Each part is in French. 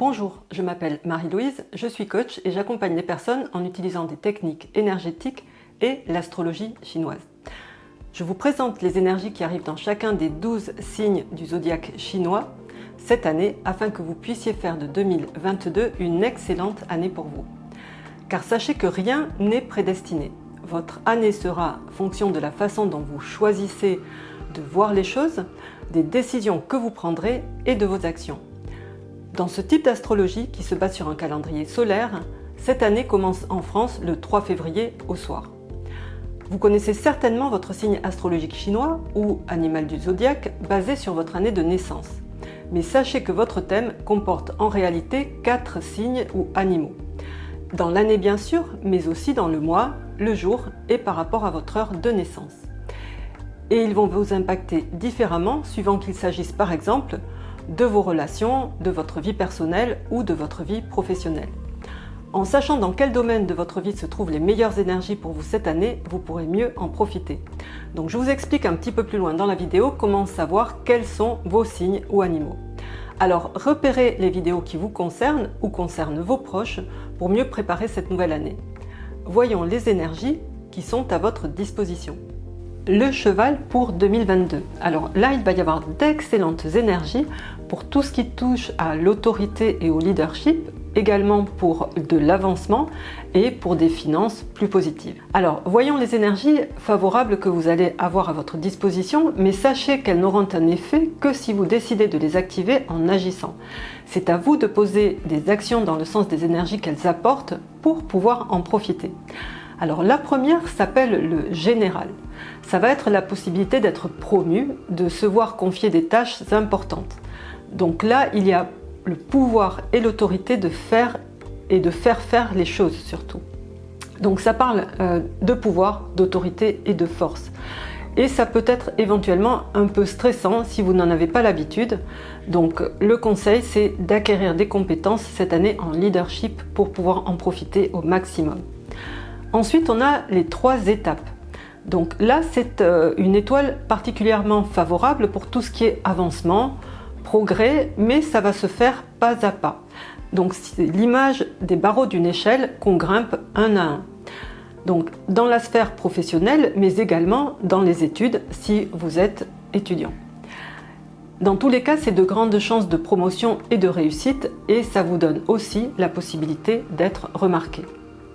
Bonjour, je m'appelle Marie-Louise, je suis coach et j'accompagne les personnes en utilisant des techniques énergétiques et l'astrologie chinoise. Je vous présente les énergies qui arrivent dans chacun des 12 signes du zodiaque chinois cette année afin que vous puissiez faire de 2022 une excellente année pour vous. Car sachez que rien n'est prédestiné. Votre année sera fonction de la façon dont vous choisissez de voir les choses, des décisions que vous prendrez et de vos actions. Dans ce type d'astrologie qui se base sur un calendrier solaire, cette année commence en France le 3 février au soir. Vous connaissez certainement votre signe astrologique chinois ou animal du zodiaque basé sur votre année de naissance. Mais sachez que votre thème comporte en réalité 4 signes ou animaux. Dans l'année bien sûr, mais aussi dans le mois, le jour et par rapport à votre heure de naissance. Et ils vont vous impacter différemment suivant qu'il s'agisse par exemple de vos relations, de votre vie personnelle ou de votre vie professionnelle. En sachant dans quel domaine de votre vie se trouvent les meilleures énergies pour vous cette année, vous pourrez mieux en profiter. Donc je vous explique un petit peu plus loin dans la vidéo comment savoir quels sont vos signes ou animaux. Alors repérez les vidéos qui vous concernent ou concernent vos proches pour mieux préparer cette nouvelle année. Voyons les énergies qui sont à votre disposition. Le cheval pour 2022. Alors là, il va y avoir d'excellentes énergies pour tout ce qui touche à l'autorité et au leadership, également pour de l'avancement et pour des finances plus positives. Alors, voyons les énergies favorables que vous allez avoir à votre disposition, mais sachez qu'elles n'auront un effet que si vous décidez de les activer en agissant. C'est à vous de poser des actions dans le sens des énergies qu'elles apportent pour pouvoir en profiter. Alors la première s'appelle le général. Ça va être la possibilité d'être promu, de se voir confier des tâches importantes. Donc là, il y a le pouvoir et l'autorité de faire et de faire faire les choses surtout. Donc ça parle de pouvoir, d'autorité et de force. Et ça peut être éventuellement un peu stressant si vous n'en avez pas l'habitude. Donc le conseil, c'est d'acquérir des compétences cette année en leadership pour pouvoir en profiter au maximum. Ensuite, on a les 3 étapes. Donc là, c'est une étoile particulièrement favorable pour tout ce qui est avancement, progrès, mais ça va se faire pas à pas. Donc c'est l'image des barreaux d'une échelle qu'on grimpe un à un. Donc dans la sphère professionnelle, mais également dans les études si vous êtes étudiant. Dans tous les cas, c'est de grandes chances de promotion et de réussite et ça vous donne aussi la possibilité d'être remarqué.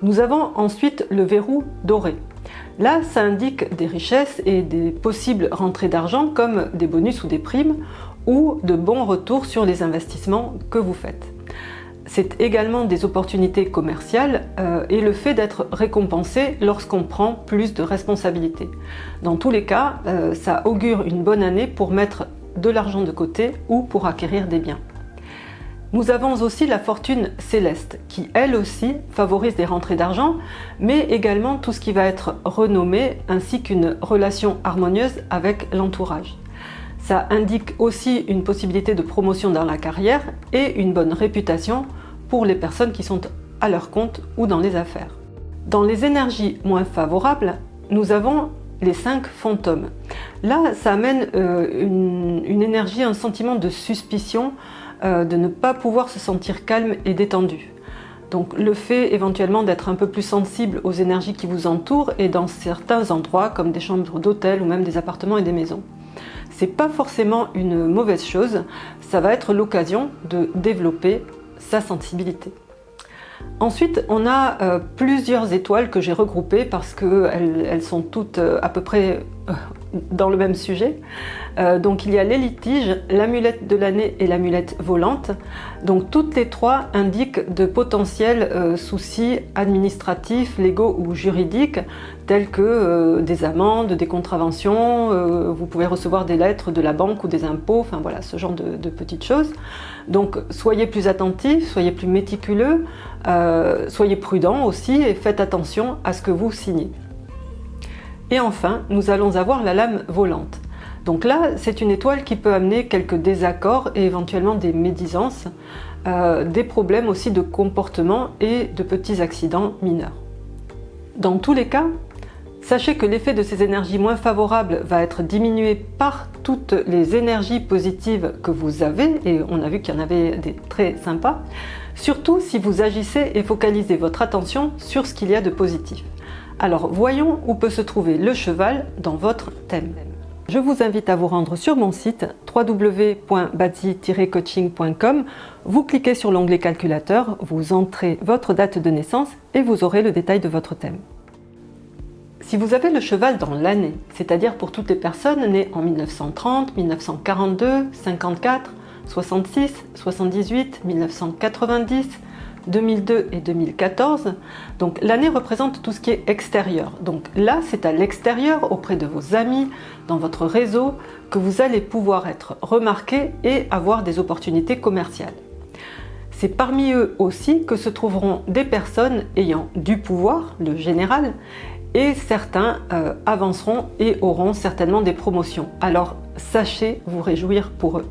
Nous avons ensuite le verrou doré. Là, ça indique des richesses et des possibles rentrées d'argent comme des bonus ou des primes ou de bons retours sur les investissements que vous faites. C'est également des opportunités commerciales et le fait d'être récompensé lorsqu'on prend plus de responsabilités. Dans tous les cas, ça augure une bonne année pour mettre de l'argent de côté ou pour acquérir des biens. Nous avons aussi la fortune céleste qui, elle aussi, favorise des rentrées d'argent, mais également tout ce qui va être renommé ainsi qu'une relation harmonieuse avec l'entourage. Ça indique aussi une possibilité de promotion dans la carrière et une bonne réputation pour les personnes qui sont à leur compte ou dans les affaires. Dans les énergies moins favorables, nous avons les 5 fantômes. Là, ça amène une énergie, un sentiment de suspicion, de ne pas pouvoir se sentir calme et détendu. Donc le fait éventuellement d'être un peu plus sensible aux énergies qui vous entourent et dans certains endroits comme des chambres d'hôtel ou même des appartements et des maisons. C'est pas forcément une mauvaise chose, ça va être l'occasion de développer sa sensibilité. Ensuite, on a plusieurs étoiles que j'ai regroupées parce qu'elles sont toutes à peu près dans le même sujet. Donc il y a les litiges, l'amulette de l'année et l'amulette volante. Donc toutes les 3 indiquent de potentiels soucis administratifs, légaux ou juridiques, tels que des amendes, des contraventions, vous pouvez recevoir des lettres de la banque ou des impôts, enfin voilà, ce genre de petites choses. Donc soyez plus attentifs, soyez plus méticuleux, soyez prudents aussi et faites attention à ce que vous signez. Et enfin, nous allons avoir la lame volante. Donc là, c'est une étoile qui peut amener quelques désaccords et éventuellement des médisances, des problèmes aussi de comportement et de petits accidents mineurs. Dans tous les cas, Sachez que l'effet de ces énergies moins favorables va être diminué par toutes les énergies positives que vous avez, et on a vu qu'il y en avait des très sympas, surtout si vous agissez et focalisez votre attention sur ce qu'il y a de positif. Alors voyons où peut se trouver le cheval dans votre thème. Je vous invite à vous rendre sur mon site www.bazi-coaching.com. Vous cliquez sur l'onglet calculateur, vous entrez votre date de naissance et vous aurez le détail de votre thème. Si vous avez le cheval dans l'année, c'est-à-dire pour toutes les personnes nées en 1930, 1942, 54, 66, 78, 1990, 2002 et 2014, donc l'année représente tout ce qui est extérieur. Donc là, c'est à l'extérieur, auprès de vos amis, dans votre réseau, que vous allez pouvoir être remarqué et avoir des opportunités commerciales. C'est parmi eux aussi que se trouveront des personnes ayant du pouvoir, le général, et certains avanceront et auront certainement des promotions. Alors sachez vous réjouir pour eux.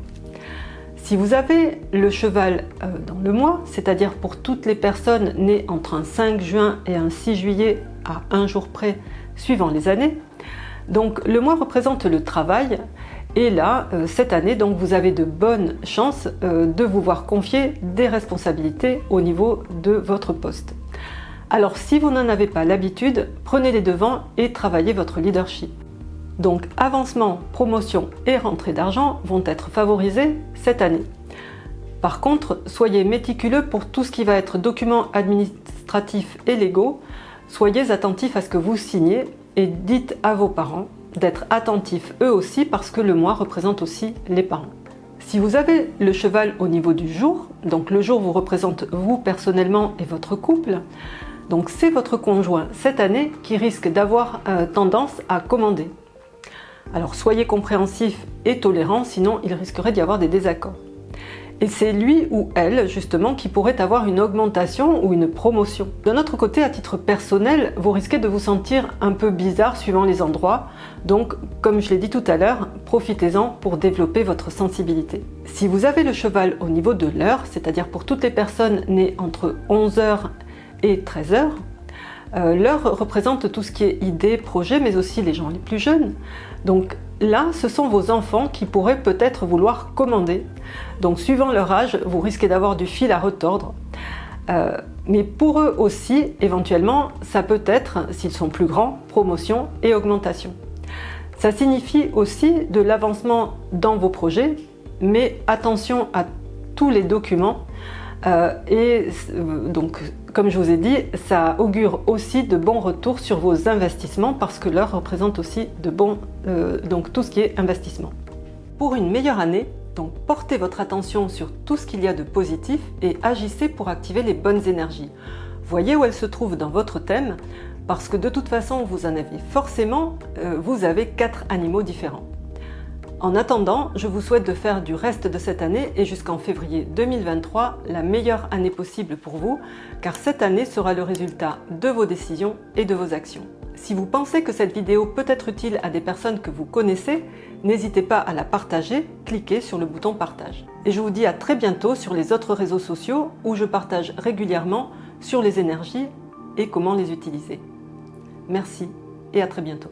Si vous avez le cheval dans le mois, c'est-à-dire pour toutes les personnes nées entre un 5 juin et un 6 juillet à un jour près, suivant les années, donc le mois représente le travail. Et là, cette année, donc, vous avez de bonnes chances de vous voir confier des responsabilités au niveau de votre poste. Alors si vous n'en avez pas l'habitude, prenez les devants et travaillez votre leadership. Donc avancement, promotion et rentrée d'argent vont être favorisés cette année. Par contre, soyez méticuleux pour tout ce qui va être documents administratifs et légaux. Soyez attentifs à ce que vous signez et dites à vos parents d'être attentifs eux aussi parce que le mois représente aussi les parents. Si vous avez le cheval au niveau du jour, donc le jour vous représente vous personnellement et votre couple, donc c'est votre conjoint cette année qui risque d'avoir tendance à commander. Alors soyez compréhensifs et tolérants, sinon il risquerait d'y avoir des désaccords. Et c'est lui ou elle justement qui pourrait avoir une augmentation ou une promotion. D'un autre côté, à titre personnel, vous risquez de vous sentir un peu bizarre suivant les endroits. Donc, comme je l'ai dit tout à l'heure, profitez-en pour développer votre sensibilité. Si vous avez le cheval au niveau de l'heure, c'est-à-dire pour toutes les personnes nées entre 11h et 13h, l'heure représente tout ce qui est idées, projets, mais aussi les gens les plus jeunes. Donc là, ce sont vos enfants qui pourraient peut-être vouloir commander. Donc suivant leur âge, vous risquez d'avoir du fil à retordre. Mais pour eux aussi, éventuellement, ça peut être, s'ils sont plus grands, promotion et augmentation. Ça signifie aussi de l'avancement dans vos projets, mais attention à tous les documents. Donc, comme je vous ai dit, ça augure aussi de bons retours sur vos investissements parce que l'heure représente aussi de bons, donc tout ce qui est investissement. Pour une meilleure année, donc portez votre attention sur tout ce qu'il y a de positif et agissez pour activer les bonnes énergies. Voyez où elles se trouvent dans votre thème parce que de toute façon, vous en avez forcément, vous avez 4 animaux différents. En attendant, je vous souhaite de faire du reste de cette année et jusqu'en février 2023 la meilleure année possible pour vous, car cette année sera le résultat de vos décisions et de vos actions. Si vous pensez que cette vidéo peut être utile à des personnes que vous connaissez, n'hésitez pas à la partager, cliquez sur le bouton partage. Et je vous dis à très bientôt sur les autres réseaux sociaux où je partage régulièrement sur les énergies et comment les utiliser. Merci et à très bientôt.